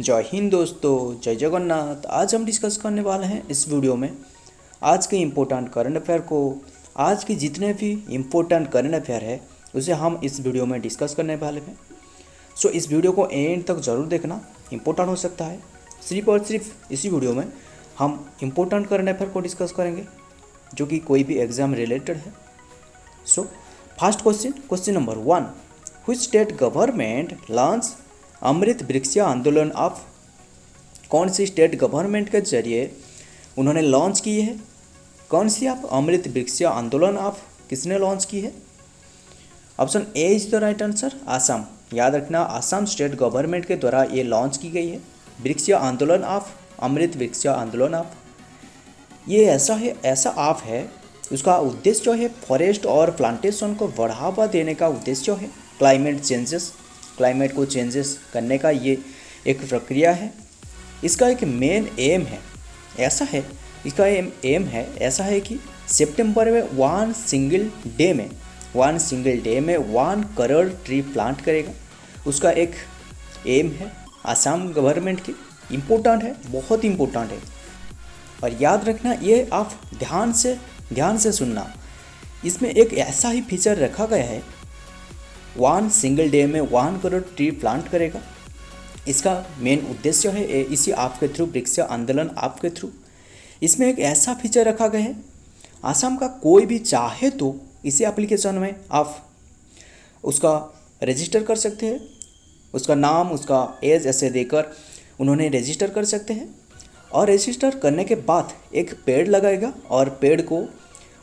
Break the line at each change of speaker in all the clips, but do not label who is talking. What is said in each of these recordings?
जय हिंद दोस्तों, जय जगन्नाथ। आज हम डिस्कस करने वाले हैं इस वीडियो में आज के इम्पोर्टेंट करंट अफेयर को। आज की जितने भी इम्पोर्टेंट करंट अफेयर है उसे हम इस वीडियो में डिस्कस करने वाले हैं। सो इस वीडियो को एंड तक ज़रूर देखना, इम्पोर्टेंट हो सकता है। सिर्फ और सिर्फ इसी वीडियो में हम इम्पोर्टेंट करंट अफेयर को डिस्कस करेंगे जो कि कोई भी एग्ज़ाम रिलेटेड है। So first question number 1, which state government launch Amrit Vriksh Andolan of. कौन सी स्टेट गवर्नमेंट के जरिए उन्होंने लॉन्च की है? कौन सी आप अमृत वृक्ष आंदोलन ऑफ किसने लॉन्च की है? Option A is the right answer, Assam. याद रखना, आसाम स्टेट गवर्नमेंट के द्वारा ये लॉन्च की गई है वृक्ष Andolan of, Amrit Vriksh Andolan of. ये ऐसा आप है, उसका उद्देश्य जो है फॉरेस्ट और प्लांटेशन को बढ़ावा देने का उद्देश्य है। क्लाइमेट को चेंजेस करने का ये एक प्रक्रिया है। इसका एक मेन एम है, ऐसा है कि सितंबर में वन सिंगल डे में 1 करोड़ ट्री प्लांट करेगा। उसका एक एम है आसाम गवर्नमेंट की। इम्पोर्टेंट है, बहुत इम्पोर्टेंट है। और याद रखना, ये आप ध्यान से सुनना। इसमें एक ऐसा ही फीचर रखा गया है, 1 सिंगल डे में 1 करोड़ ट्री प्लांट करेगा। इसका मेन उद्देश्य है इसी आपके थ्रू, वृक्ष आंदोलन आपके थ्रू। इसमें एक ऐसा फीचर रखा गया है, आसाम का कोई भी चाहे तो इसी एप्लीकेशन में आप उसका रजिस्टर कर सकते हैं। उसका नाम, उसका एज ऐसे देकर उन्होंने रजिस्टर कर सकते हैं। और रजिस्टर करने के बाद एक पेड़ लगाएगा और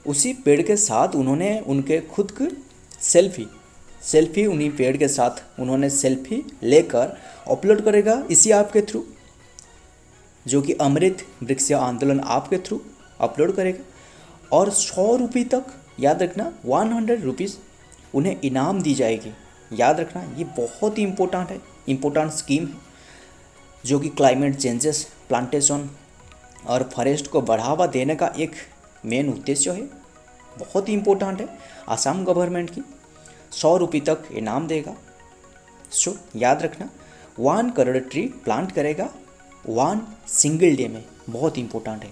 उसी पेड़ के साथ उन्होंने उनके खुद की सेल्फी उन्हीं पेड़ के साथ उन्होंने सेल्फी लेकर अपलोड करेगा इसी ऐप के थ्रू, जो कि अमृत वृक्ष आंदोलन ऐप के थ्रू अपलोड करेगा। और 100 रुपये तक, याद रखना 100 रुपीज़ उन्हें इनाम दी जाएगी। याद रखना, ये बहुत ही इम्पोर्टेंट स्कीम है जो कि क्लाइमेट चेंजेस, प्लांटेशन और फॉरेस्ट को बढ़ावा देने का एक मेन उद्देश्य है। बहुत ही इम्पोर्टेंट है। आसाम गवर्नमेंट की 100 रुपये तक इनाम देगा। सो याद रखना, 1 करोड़ ट्री प्लांट करेगा 1 सिंगल डे में। बहुत इम्पोर्टेंट है।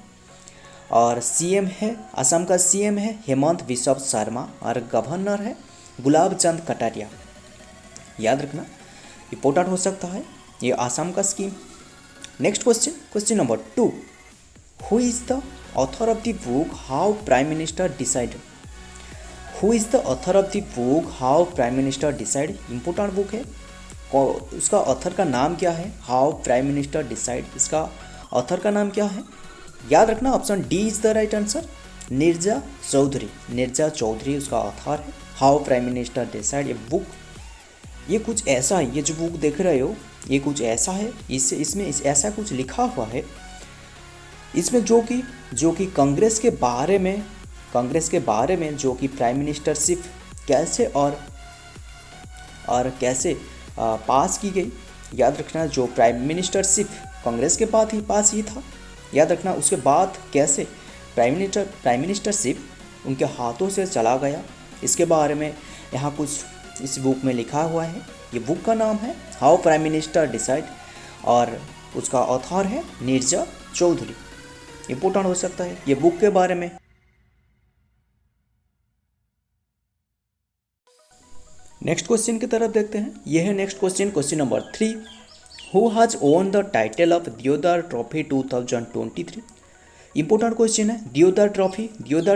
और सीएम है, असम का सीएम है हेमंत बिश्व शर्मा और गवर्नर है गुलाब चंद कटारिया। याद रखना, इम्पोर्टेंट हो सकता है ये आसाम का scheme. Next question number 2, who is the author of the book how prime minister decided. Who is the author of the book how prime minister decide. Important book है। उसका ऑथर का नाम क्या है? हाउ प्राइम मिनिस्टर डिसाइड, इसका author का नाम क्या है? याद रखना, option D is the right answer, Neerja Chowdhury उसका ऑथर है। हाउ प्राइम मिनिस्टर डिसाइड, ये बुक, ये कुछ ऐसा है, ये जो बुक देख रहे हो ये कुछ ऐसा है, इसमें ऐसा कुछ लिखा हुआ है। इसमें जो कि कांग्रेस के बारे में जो कि प्राइम मिनिस्टरशिप कैसे और कैसे पास की गई। याद रखना, जो प्राइम मिनिस्टरशिप कांग्रेस के पास ही था। याद रखना, उसके बाद कैसे प्राइम मिनिस्टरशिप उनके हाथों से चला गया, इसके बारे में यहाँ कुछ इस बुक में लिखा हुआ है। ये बुक का नाम है हाउ प्राइम मिनिस्टर डिसाइड और उसका ऑथर है नीरजा चौधरी। इम्पोर्टेंट हो सकता है ये बुक के बारे में। नेक्स्ट क्वेश्चन की तरफ देखते हैं। यह है next question number 3, who has own the title of Deodar trophy 2023। Important question है। दियोदर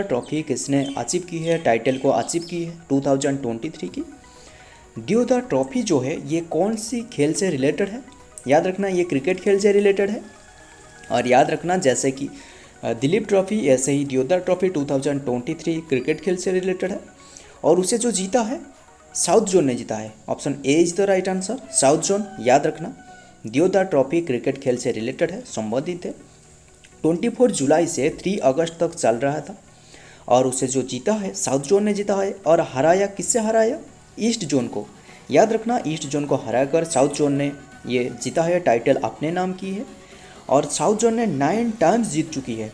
ट्रॉफी किसने अचीव की है, टाइटल को अचीव की है 2023 की। दियोदर ट्रॉफी जो है ये कौन सी खेल से रिलेटेड है? याद रखना, ये क्रिकेट खेल से रिलेटेड है। और याद रखना, जैसे कि दिलीप ट्रॉफी ऐसे ही दियोदर ट्रॉफी 2023 क्रिकेट खेल से रिलेटेड है। और उसे जो जीता है साउथ जोन ने जीता है। Option A is the right answer, south zone. याद रखना, दियोदर ट्रॉफी क्रिकेट खेल से रिलेटेड है, संबंधित है। 24 जुलाई से 3 अगस्त तक चल रहा था और उसे जो जीता है साउथ जोन ने जीता है। और हराया, किससे हराया? ईस्ट जोन को। याद रखना, ईस्ट जोन को हराकर साउथ जोन ने ये जीता है, टाइटल अपने नाम की है। और साउथ जोन ने 9 टाइम्स जीत चुकी है।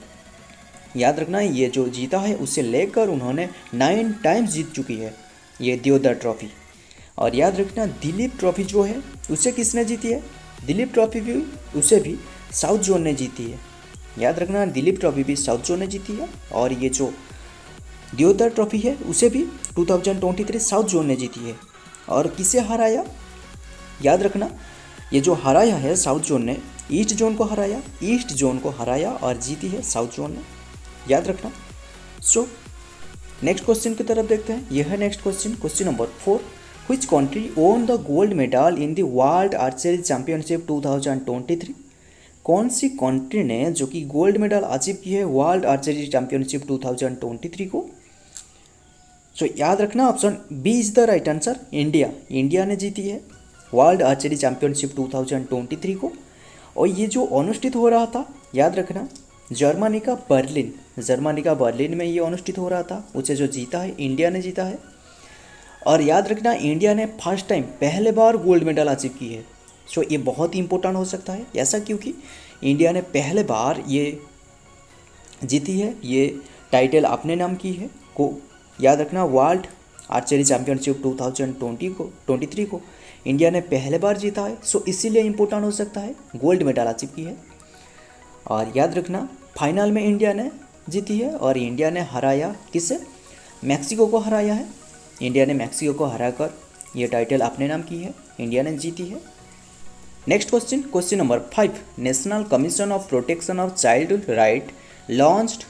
याद रखना, ये जो जीता है उसे लेकर उन्होंने 9 टाइम्स जीत चुकी है ये दियोदर ट्रॉफी। और याद रखना, दिलीप ट्रॉफी जो है उसे किसने जीती है? दिलीप ट्रॉफी भी उसे भी साउथ जोन ने जीती है। याद रखना, दिलीप ट्रॉफी भी साउथ जोन ने जीती है। और ये जो दियोदर ट्रॉफी है उसे भी 2023 साउथ जोन ने जीती है। और किसे हराया? याद रखना, ये जो हराया है साउथ जोन ने, ईस्ट जोन को हराया, ईस्ट जोन को हराया और जीती है साउथ जोन ने। याद रखना। सो नेक्स्ट क्वेश्चन की तरफ देखते हैं। यह है next question, question number 4। Which country own the gold medal in the world archery championship 2023? कौन सी कंट्री ने जो कि गोल्ड मेडल अचीव की है वर्ल्ड आर्चरी चैंपियनशिप 2023 को? सो याद रखना, option B is the right answer, India. India ने जीती है वर्ल्ड आर्चरी चैंपियनशिप 2023 को। और ये जो अनुष्ठित हो रहा था, याद रखना, जर्मनी का बर्लिन में ये अनुष्ठित हो रहा था। उसे जो जीता है, इंडिया ने जीता है। और याद रखना, इंडिया ने फर्स्ट टाइम पहले बार गोल्ड मेडल अचीव की है। सो ये बहुत ही इंपॉर्टेंट हो सकता है, ऐसा क्योंकि इंडिया ने पहले बार ये जीती है, ये टाइटल अपने नाम की है को। याद रखना, वर्ल्ड आर्चरी चैंपियनशिप 2023 को इंडिया ने पहले बार जीता है। सो इसीलिए इम्पोर्टेंट हो सकता है, गोल्ड मेडल अचीव की है। और याद रखना, फाइनल में इंडिया ने जीती है और इंडिया ने हराया किसे? मैक्सिको को हराया है। इंडिया ने मैक्सिको को हराकर ये टाइटल अपने नाम की है, इंडिया ने जीती है। Next question, question number 5। National commission of protection of child right launched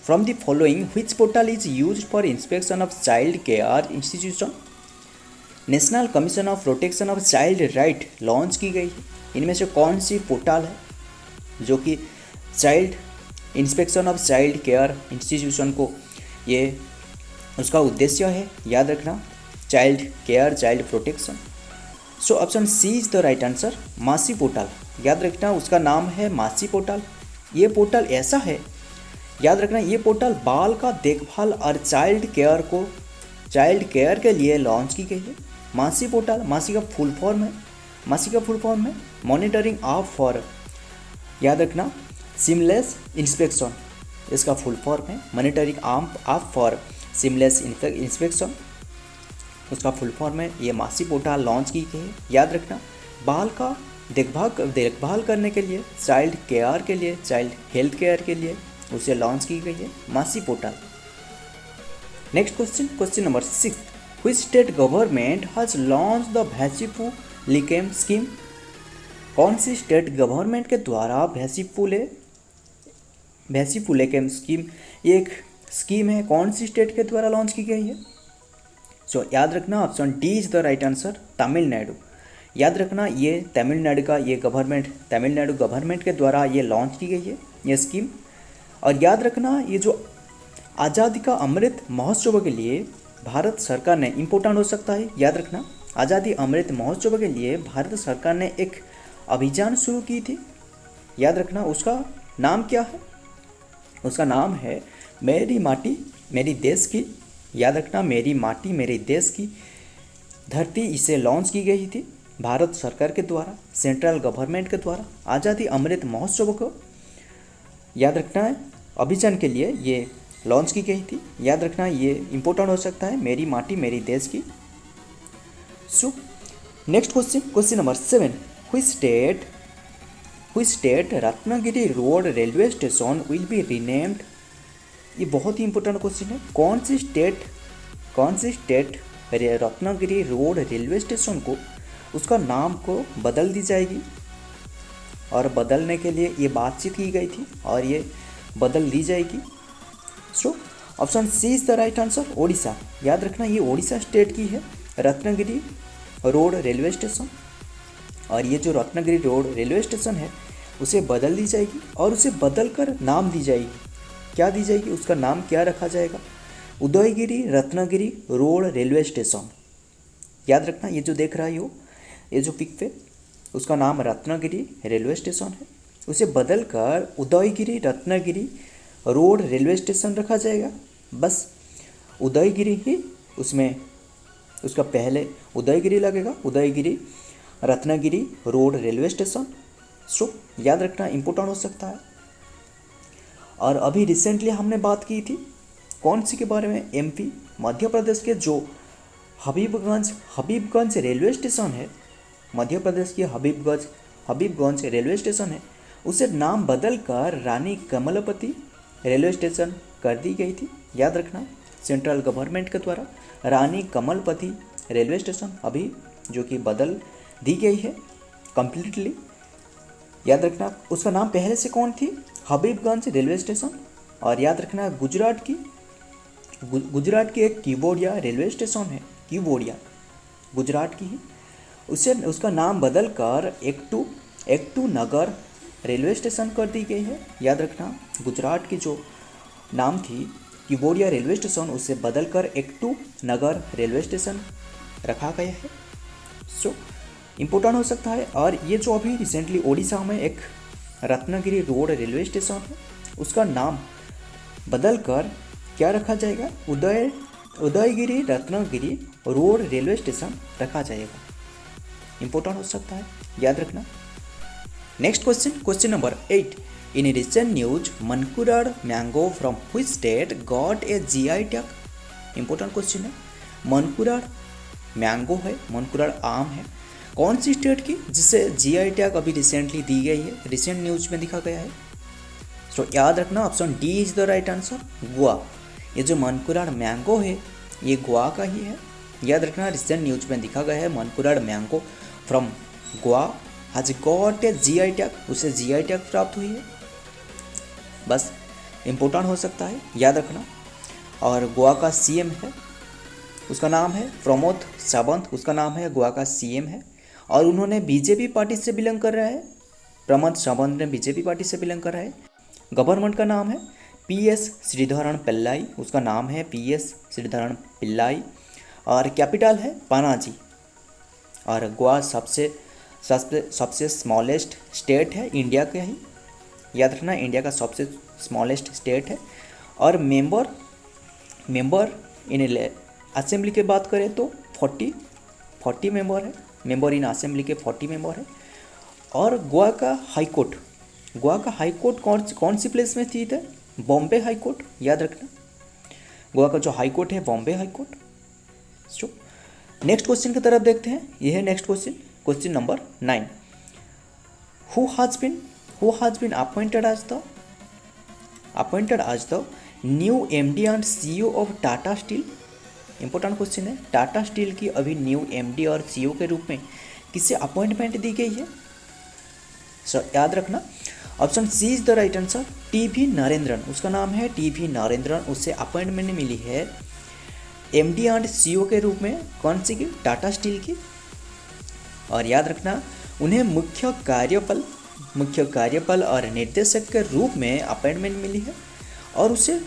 from the following which portal is used for inspection of child care institution? National commission of protection of child right launch की गई है। इनमें से कौन सी portal है जो कि child inspection of child care institution को ये उसका उद्देश्य है? याद रखना, child care, child protection. So option C is the right answer, MAASI portal. याद रखना, उसका नाम है मासी पोर्टल। ये पोर्टल ऐसा है, याद रखना, ये पोर्टल बाल का देखभाल और चाइल्ड केयर के लिए लॉन्च की गई है। मासी पोर्टल, मासी का फुल फॉर्म है मॉनिटरिंग आप फॉर, याद रखना, सीमलेस इंस्पेक्शन। इसका फुल फॉर्म है मॉनिटरिंग आप फॉर सीमलेस इंस्पेक्शन, उसका फुल फॉर्म है। ये मासी पोर्टल लॉन्च की गई है। याद रखना, बाल का देखभाल करने के लिए, चाइल्ड केयर के लिए, चाइल्ड हेल्थ केयर के लिए उसे लॉन्च की गई है, मासी portal. Next question, question number 6। Which state government has launch the भैंसी लिकेम स्कीम? कौन सी स्टेट गवर्नमेंट के द्वारा भैंसी फुलेकेम स्कीम, ये एक स्कीम है, कौन सी स्टेट के द्वारा लॉन्च की गई है? सो याद रखना, option D is the right answer, Tamil Nadu. याद रखना, ये तमिलनाडु गवर्नमेंट के द्वारा ये लॉन्च की गई है ये स्कीम। और याद रखना, ये जो आज़ादी का अमृत महोत्सव के लिए भारत सरकार ने, इम्पोर्टेंट हो सकता है, याद रखना, आज़ादी अमृत महोत्सव के लिए भारत सरकार ने एक अभियान शुरू की थी। याद रखना, उसका नाम क्या है? उसका नाम है मेरी माटी मेरी देश की। याद रखना, मेरी माटी मेरे देश की धरती, इसे लॉन्च की गई थी भारत सरकार के द्वारा, सेंट्रल गवर्नमेंट के द्वारा आज़ादी अमृत महोत्सव को, याद रखना है, अभियान के लिए ये लॉन्च की गई थी। याद रखना, ये इम्पोर्टेंट हो सकता है, मेरी माटी मेरी देश की। So next question, question number 7। Which state Ratnagiri road railway station will be renamed? ये बहुत ही इंपॉर्टेंट क्वेश्चन है। कौन सी state Ratnagiri road railway station को, उसका नाम को बदल दी जाएगी? और बदलने के लिए ये बातचीत की गई थी और ये बदल दी जाएगी। So option C is the right answer, Odisha. याद रखना, ये ओडिशा स्टेट की है रत्नागिरी रोड रेलवे स्टेशन। और ये जो रत्नागिरी रोड रेलवे स्टेशन है उसे बदल दी जाएगी और उसे बदल कर नाम दी जाएगी। क्या दी जाएगी? उसका नाम क्या रखा जाएगा? Udayagiri Ratnagiri road railway station. याद रखना, ये जो देख रहा हो, ये जो पिक पे, उसका नाम रत्नागिरी रेलवे स्टेशन है, उसे बदल कर Udayagiri Ratnagiri road railway station रखा जाएगा। बस उदयगिरी ही उसमें, उसका पहले उदयगिरी लगेगा, Udaygiri Ratnagiri road railway station. So याद रखना, इम्पोर्टेंट हो सकता है। और अभी रिसेंटली हमने बात की थी कौन सी के बारे में? एमपी मध्य प्रदेश के जो हबीबगंज रेलवे स्टेशन है, मध्य प्रदेश की हबीबगंज हबीबगंज रेलवे स्टेशन है उसे नाम बदल कर रानी कमलापति रेलवे स्टेशन कर दी गई थी। याद रखना, सेंट्रल गवर्नमेंट के द्वारा रानी कमलापति रेलवे स्टेशन अभी जो कि बदल दी गई है कम्प्लीटली। याद रखना, उसका नाम पहले से कौन थी? Habibganj railway station. और याद रखना, गुजरात की एक केवड़िया रेलवे स्टेशन है, केवड़िया गुजरात की ही, उसे उसका नाम बदल कर एक्टू नगर रेलवे स्टेशन कर दी गई है। याद रखना, गुजरात की जो नाम थी केवड़िया रेलवे स्टेशन उसे बदल कर एक्टू नगर रेलवे स्टेशन रखा गया है। सो इम्पोर्टेंट हो सकता है। और ये जो अभी रिसेंटली ओडिशा में एक रत्नागिरी रोड रेलवे स्टेशन है उसका नाम बदल कर क्या रखा जाएगा? Udayagiri Ratnagiri road railway station रखा जाएगा। इम्पोर्टेंट हो सकता है, याद रखना। Next question number 8। In recent news Mankurad mango from which state got a GI tag? Important question है। मनकुराड़ मैंगो है, मनकुराड़ आम है, कौन सी स्टेट की जिसे GI टैग अभी रिसेंटली दी गई है, रिसेंट न्यूज में दिखा गया है? सो याद रखना, option D is the right answer, Goa. ये जो मनकुराड़ मैंगो है ये गोवा का ही है। याद रखना, रिसेंट न्यूज में दिखा गया है Mankurad mango from Goa has got a GI tag, उसे GI टैग प्राप्त हुई है। बस इम्पोर्टेंट हो सकता है, याद रखना। और गोवा का CM है, उसका नाम है प्रमोद सावंत, उसका नाम है, गोवा का CM है। और उन्होंने BJP पार्टी से बिलोंग कर रहा है। प्रमोद सावंत ने BJP पार्टी से बिलोंग कर रहा है। गवर्नमेंट का नाम है PS श्रीधरन पिल्लाई, उसका नाम है PS श्रीधरन पिल्लाई। और कैपिटल है पनाजी। और गोवा सबसे स्मॉलेस्ट स्टेट है इंडिया का ही। याद रखना, इंडिया का सबसे स्मॉलेस्ट स्टेट है। और मेंबर इन असेंबली की बात करें तो 40 मेंबर है, मेंबर इन असेंबली के 40 मेंबर है। और गोवा का हाई कोर्ट कौन सी प्लेस में स्थित है? Bombay high court. याद रखना, गोवा का जो हाई कोर्ट है Bombay high court. So next question की तरफ देखते हैं। यह है next question number 9। Who has been appointed as the new MD and CEO of Tata steel? Important question है। टाटा स्टील की अभी न्यू MD और CEO के रूप में किसे अपॉइंटमेंट दी गई है? सो याद रखना, option C is the right answer, TV Narendran, उसका नाम है TV नरेंद्रन। उससे अपॉइंटमेंट मिली है MD एंड CEO के रूप में, कौन सी की? टाटा स्टील की। और याद रखना, उन्हें मुख्य कार्यपाल और निर्देशक के रूप में अपॉइंटमेंट मिली है। और उसे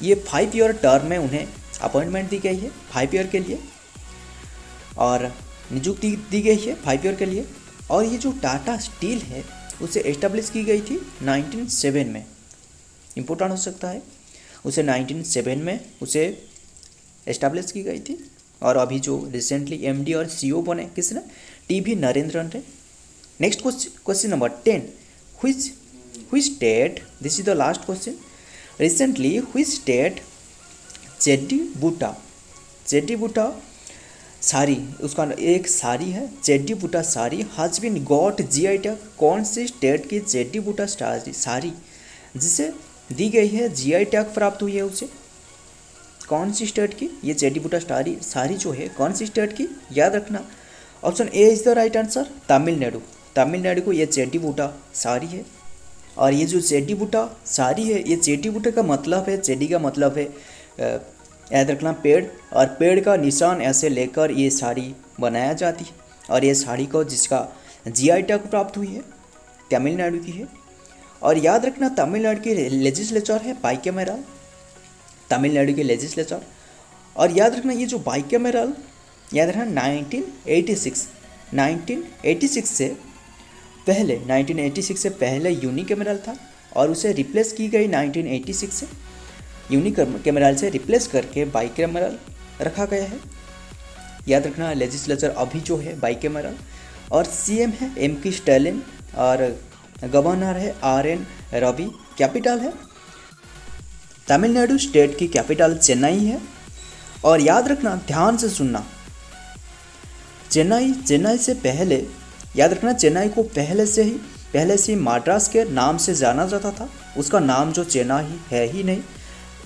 ये 5 ईयर टर्म में उन्हें अपॉइंटमेंट दी गई है 5 ईयर के लिए, और नियुक्ति दी गई है 5 ईयर के लिए। और ये जो टाटा स्टील है उसे एस्टेब्लिश की गई थी 1907 में। इम्पोर्टेंट हो सकता है, उसे 1907 में उसे एस्टेब्लिश की गई थी। और अभी जो रिसेंटली MD और CEO बने किसने? TV नरेंद्रन ने। Next question number 10। which state, this is the last question, recently which state Jedi Buta sari, उसका एक साड़ी है Jedi Buta sari has been got GI tag? कौन सी स्टेट की जेडी बूटा साड़ी जिसे दी गई है GI टैग प्राप्त हुई है उसे? कौन सी स्टेट की ये जेडी बूटा साड़ी जो है, कौन सी स्टेट की? याद रखना, option A is the right answer, Tamil Nadu को ये जेडी बूटा साड़ी है। और ये जो जेडी बूटा साड़ी है, ये जेडी बूटा का मतलब है, जेडी का मतलब है याद रखना पेड़, और पेड़ का निशान ऐसे लेकर ये साड़ी बनाया जाती है। और ये साड़ी को जिसका GI टैग प्राप्त हुई है तमिलनाडु की है। और याद रखना, तमिलनाडु की लेजिस्लेचर है बाइकैमेरल, तमिलनाडु के लेजिस्लेचर। और याद रखना, ये जो बाइकैमेरल, याद रखना 1986 से पहले यूनिकैमेरल था, और उसे रिप्लेस की गई 1986 से, यूनिकैमेरल से रिप्लेस करके बाइकैमेरल रखा गया है। याद रखना, लेजिस्लेचर अभी जो है बाइकैमेरल। और CM है MP स्टैलिन, और गवर्नर है RN रवि। कैपिटल है तमिलनाडु स्टेट की कैपिटल चेन्नई है। और याद रखना, ध्यान से सुनना, चेन्नई से पहले याद रखना, चेन्नई को पहले से ही मद्रास के नाम से जाना जाता था। उसका नाम जो चेन्नई है ही नहीं,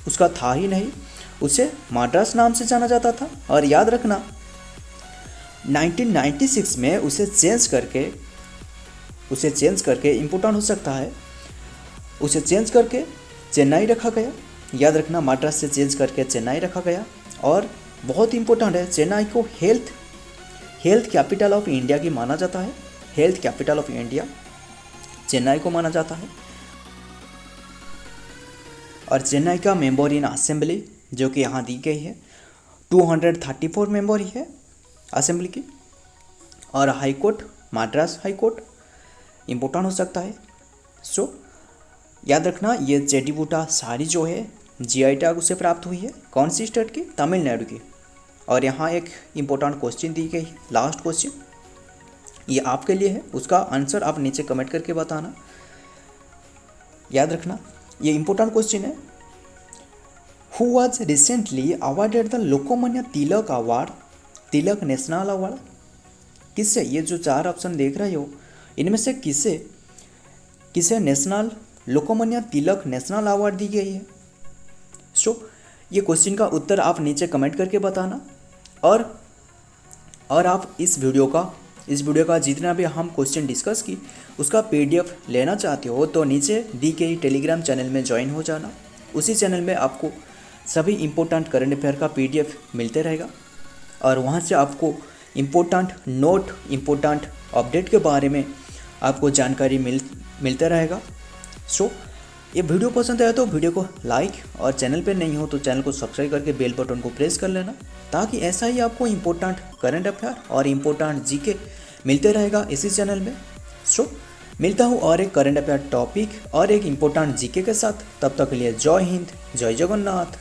उसका था ही नहीं, उसे मद्रास नाम से जाना जाता था। और याद रखना 1996 में उसे चेंज करके इम्पोर्टेंट हो सकता है, उसे चेंज करके चेन्नई रखा गया। याद रखना, मद्रास से चेंज करके चेन्नई रखा गया। और बहुत इंपॉर्टेंट है, चेन्नई को हेल्थ कैपिटल ऑफ इंडिया की माना जाता है। Health capital of India Chennai को माना जाता है। और चेन्नई का मेंबर इन असेंबली जो कि यहाँ दी गई है 234 मेंबर ही है असेंबली की। और high court Madras high court important हो सकता है। सो याद रखना, ये चेट्टीपुटा साड़ी जो है जीआई टैग उसे प्राप्त हुई है कौन सी स्टेट की? तमिलनाडु की। और यहाँ एक इम्पोर्टेंट क्वेश्चन दी गई है, लास्ट क्वेश्चन, ये आपके लिए है, उसका आंसर आप नीचे कमेंट करके बताना। याद रखना, ये इम्पोर्टेंट क्वेश्चन है। Who was recently awarded the Lokmanya Tilak award, Tilak national award? किससे? ये जो 4 ऑप्शन देख रहे हो, इनमें से किसे national Lokmanya Tilak national award दी गई है? सो ये क्वेश्चन का उत्तर आप नीचे कमेंट करके बताना। और आप इस वीडियो का जितना भी हम क्वेश्चन डिस्कस की उसका पीडीएफ लेना चाहते हो तो नीचे दी गई टेलीग्राम चैनल में ज्वाइन हो जाना। उसी चैनल में आपको सभी इम्पोर्टेंट करंट अफेयर का पीडीएफ मिलते रहेगा और वहाँ से आपको इम्पोर्टेंट नोट, इम्पोर्टेंट अपडेट के बारे में आपको जानकारी मिलता रहेगा। सो ये वीडियो पसंद आया तो वीडियो को लाइक और चैनल पे नहीं हो तो चैनल को सब्सक्राइब करके बेल बटन को प्रेस कर लेना, ताकि ऐसा ही आपको इम्पोर्टेंट करंट अफेयर और इम्पोर्टेंट जीके मिलते रहेगा इसी चैनल में। सो मिलता हूँ और एक करंट अफेयर टॉपिक और एक इम्पोर्टेंट जीके के साथ। तब तक के लिए जय हिंद, जय जगन्नाथ।